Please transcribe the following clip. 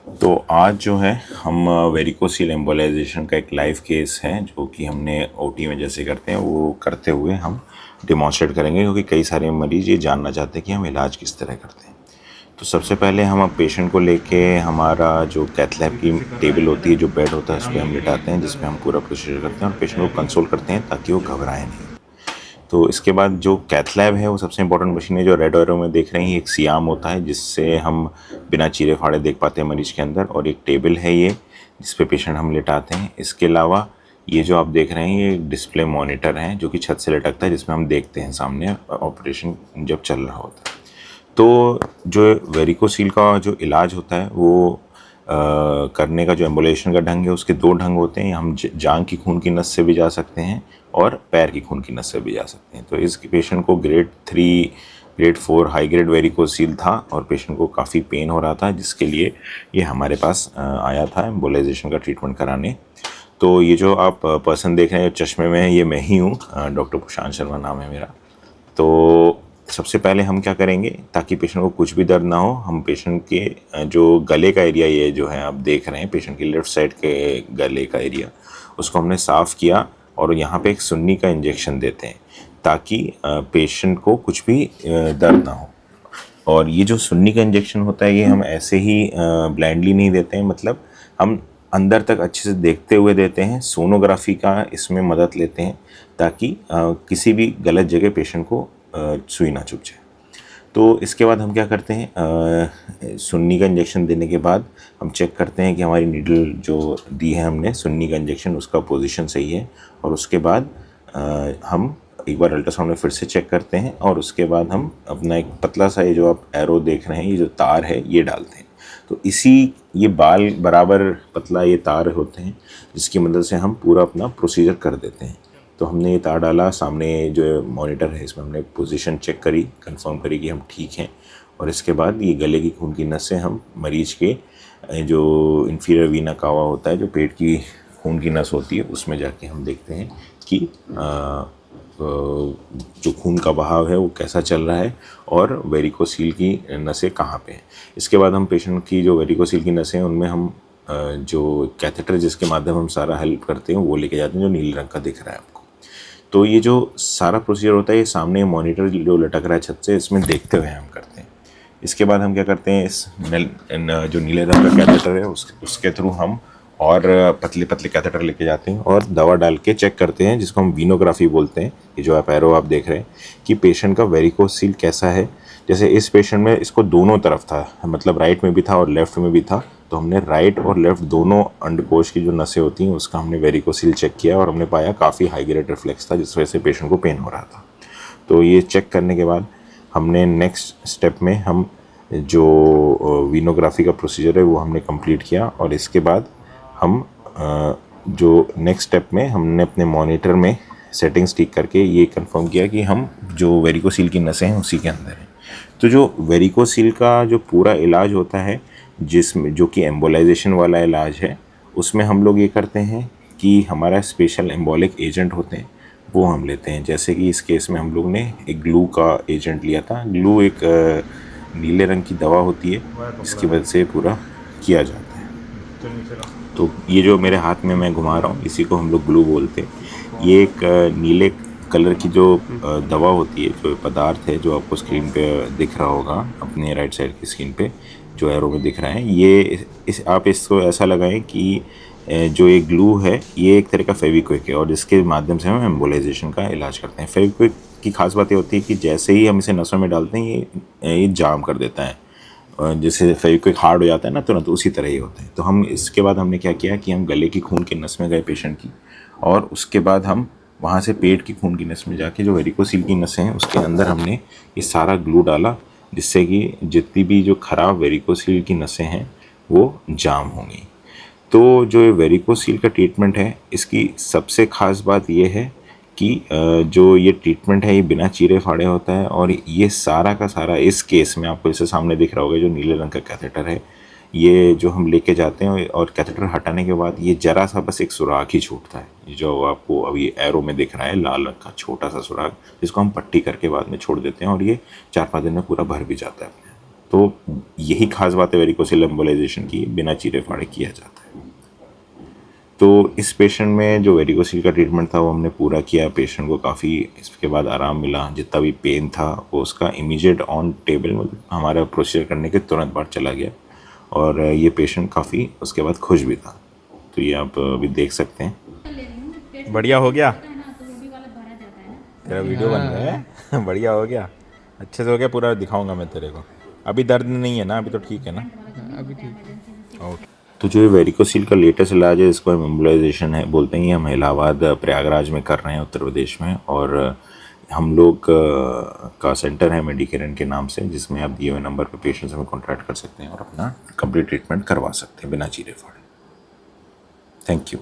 तो आज जो है हम वेरिकोसील एम्बोलाइजेशन का एक लाइव केस है जो कि हमने ओटी में जैसे करते हैं वो करते हुए हम डिमॉन्स्ट्रेट करेंगे, क्योंकि कई सारे मरीज़ ये जानना चाहते हैं कि हम इलाज किस तरह करते हैं। तो सबसे पहले हम अब पेशेंट को लेके हमारा जो कैथ लैब की टेबल होती है, जो बेड होता है, उस पर हम लिटाते हैं, जिस पे हम पूरा प्रोसीजर करते हैं और पेशेंट को कंसोल करते हैं ताकि वो घबराए नहीं। तो इसके बाद जो कैथ लैब है वो सबसे इंपॉर्टेंट मशीन है, जो रेड एरो में देख रहे हैं। एक सियाम होता है जिससे हम बिना चीरे फाड़े देख पाते हैं मरीज के अंदर, और एक टेबल है ये जिस पे पेशेंट हम लिटाते हैं। इसके अलावा ये जो आप देख रहे हैं ये एक डिस्प्ले मॉनिटर है जो कि छत से लटकता है, जिसमें हम देखते हैं सामने ऑपरेशन जब चल रहा होता है। तो जो वेरिकोसील का जो इलाज होता है वो करने का जो एम्बुलेशन का ढंग है उसके दो ढंग होते हैं। हम जांघ की खून की नस से भी जा सकते हैं और पैर की खून की नस से भी जा सकते हैं। तो इस पेशेंट को grade 3 grade 4 high grade varicocele था और पेशेंट को काफ़ी पेन हो रहा था, जिसके लिए ये हमारे पास आया था एम्बोलाइजेशन का ट्रीटमेंट कराने। तो ये जो आप पर्सन देख रहे हैं जो चश्मे में है, ये मैं ही हूँ। डॉक्टर प्रशांत शर्मा नाम है मेरा। तो सबसे पहले हम क्या करेंगे, ताकि पेशेंट को कुछ भी दर्द ना हो, हम पेशेंट के जो गले का एरिया, ये जो है आप देख रहे हैं पेशेंट की लेफ़्ट साइड के गले का एरिया, उसको हमने साफ़ किया और यहाँ पे एक सुन्नी का इंजेक्शन देते हैं ताकि पेशेंट को कुछ भी दर्द ना हो। और ये जो सुन्नी का इंजेक्शन होता है ये हम ऐसे ही ब्लाइंडली नहीं देते हैं, मतलब हम अंदर तक अच्छे से देखते हुए देते हैं। सोनोग्राफी का इसमें मदद लेते हैं ताकि किसी भी गलत जगह पेशेंट को सुई ना चुभ जाए। तो इसके बाद हम क्या करते हैं, सुन्नी का इंजेक्शन देने के बाद हम चेक करते हैं कि हमारी नीडल जो दी है हमने सुन्नी का इंजेक्शन, उसका पोजीशन सही है। और उसके बाद हम एक बार अल्ट्रासाउंड में फिर से चेक करते हैं और उसके बाद हम अपना एक पतला सा, ये जो आप एरो देख रहे हैं, ये जो तार है ये डालते हैं। तो ये बाल बराबर पतला ये तार होते हैं जिसकी मदद से हम पूरा अपना प्रोसीजर कर देते हैं। तो हमने ये तार डाला, सामने जो मॉनिटर है इसमें हमने पोजीशन चेक करी, कंफर्म करी कि हम ठीक हैं। और इसके बाद ये गले की खून की नस से हम मरीज के जो इन्फीरियर वीना कावा होता है, जो पेट की खून की नस होती है, उसमें जाके हम देखते हैं कि जो खून का बहाव है वो कैसा चल रहा है और वेरिकोसील की नसें कहाँ पे हैं। इसके बाद हम पेशेंट की जो वेरिकोसील की नसें हैं उनमें हम जो कैथेटर जिसके माध्यम हम सारा हेल्प करते हैं वो लेके जाते हैं, जो नीले रंग का दिख रहा है आपको। तो ये जो सारा प्रोसीजर होता है ये सामने मॉनिटर जो लटक रहा है छत से, इसमें देखते हुए हम करते हैं। इसके बाद हम क्या करते हैं, जो नीले रंग का कैथेटर है उसके थ्रू हम और पतले पतले कैथेटर लेके जाते हैं और दवा डाल के चेक करते हैं, जिसको हम वीनोग्राफी बोलते हैं। ये जो आप एरो आप देख रहे हैं कि पेशेंट का वेरिकोसील कैसा है। जैसे इस पेशेंट में इसको दोनों तरफ था, मतलब राइट में भी था और लेफ्ट में भी था। तो हमने राइट और लेफ्ट दोनों अंडकोश की जो नसें होती हैं उसका हमने वेरिकोसील चेक किया और हमने पाया काफ़ी हाई ग्रेड रिफ्लेक्स था, जिस वजह से पेशेंट को पेन हो रहा था। तो ये चेक करने के बाद हमने नेक्स्ट स्टेप में हम जो वीनोग्राफी का प्रोसीजर है वो हमने कंप्लीट किया। और इसके बाद हम जो नेक्स्ट स्टेप में हमने अपने मॉनिटर में सेटिंग्स ठीक करके ये कंफर्म किया कि हम जो वेरिकोसील की नसें हैं उसी के अंदर हैं। तो जो वेरिकोसील का जो पूरा इलाज होता है, जिसमें जो कि एम्बोलाइजेशन वाला इलाज है, उसमें हम लोग ये करते हैं कि हमारा स्पेशल एम्बोलिक एजेंट होते हैं वो हम लेते हैं। जैसे कि इस केस में हम लोग ने एक ग्लू का एजेंट लिया था। ग्लू एक नीले रंग की दवा होती है, इसकी वजह से पूरा किया जाता है। तो ये जो मेरे हाथ में मैं घुमा रहा हूँ इसी को हम लोग ग्लू बोलते हैं। ये एक नीले कलर की जो दवा होती है, जो पदार्थ है, जो आपको स्क्रीन पे दिख रहा होगा अपने राइट साइड की स्क्रीन पे जो एरो में दिख रहा है, ये आप इसको ऐसा लगाएं कि जो ये ग्लू है ये एक तरह का फेविक्विक है और जिसके माध्यम से हम एम्बोलाइजेशन का इलाज करते हैं। फेविक्विक की खास बात ये होती है कि जैसे ही हम इसे नसों में डालते हैं ये जाम कर देता है। जैसे फेविक्विक हार्ड हो जाता है ना, तुरंत उसी तरह ही होता है। तो हम इसके बाद हमने क्या किया कि हम गले की खून की नस में गए पेशेंट की, और उसके बाद हम वहाँ से पेट की खून की नस में जाके जो वेरिकोसील की नसें हैं उसके अंदर हमने ये सारा ग्लू डाला, जिससे कि जितनी भी जो ख़राब वेरिकोसील की नसें हैं वो जाम होंगी। तो जो वेरिकोसील का ट्रीटमेंट है इसकी सबसे ख़ास बात ये है कि जो ये ट्रीटमेंट है ये बिना चीरे फाड़े होता है। और ये सारा का सारा इस केस में आपको जैसे सामने दिख रहा होगा जो नीले रंग का कैथेटर है, ये जो हम लेके जाते हैं और कैथेटर हटाने के बाद ये जरा सा बस एक सुराख ही छूटता है, ये जो आपको अभी एरो में दिख रहा है लाल रंग का छोटा सा सुराख, जिसको हम पट्टी करके बाद में छोड़ देते हैं और ये 4-5 दिन में पूरा भर भी जाता है। तो यही खास बात है वेरिकोसिल एम्बोलाइजेशन की, बिना चीरे फाड़े किया जाता है। तो इस पेशेंट में जो वेरिकोसिल का ट्रीटमेंट था वो हमने पूरा किया। पेशेंट को काफ़ी इसके बाद आराम मिला, जितना भी पेन था वो उसका इमीडिएट ऑन टेबल में हमारा प्रोसीजर करने के तुरंत बाद चला गया, और ये पेशेंट काफ़ी उसके बाद खुश भी था। तो ये आप अभी देख सकते हैं। बढ़िया हो गया, तेरा वीडियो बन रहा है। बढ़िया हो गया, अच्छे से हो गया, पूरा दिखाऊंगा मैं तेरे को। अभी दर्द नहीं है ना, अभी तो ठीक है ना? अभी ठीक। ओके। तो जो वेरिकोसिल का लेटेस्ट इलाज है इसको हम एम्बोलाइजेशन है बोलते हैं। हम इलाहाबाद प्रयागराज में कर रहे हैं, उत्तर प्रदेश में, और हम लोग का सेंटर है मेडिकेरन के नाम से, जिसमें आप दिए हुए नंबर पर पेशेंट्स हमें कॉन्टैक्ट कर सकते हैं और अपना कंप्लीट ट्रीटमेंट करवा सकते हैं बिना चीरे फाड़े। Thank you.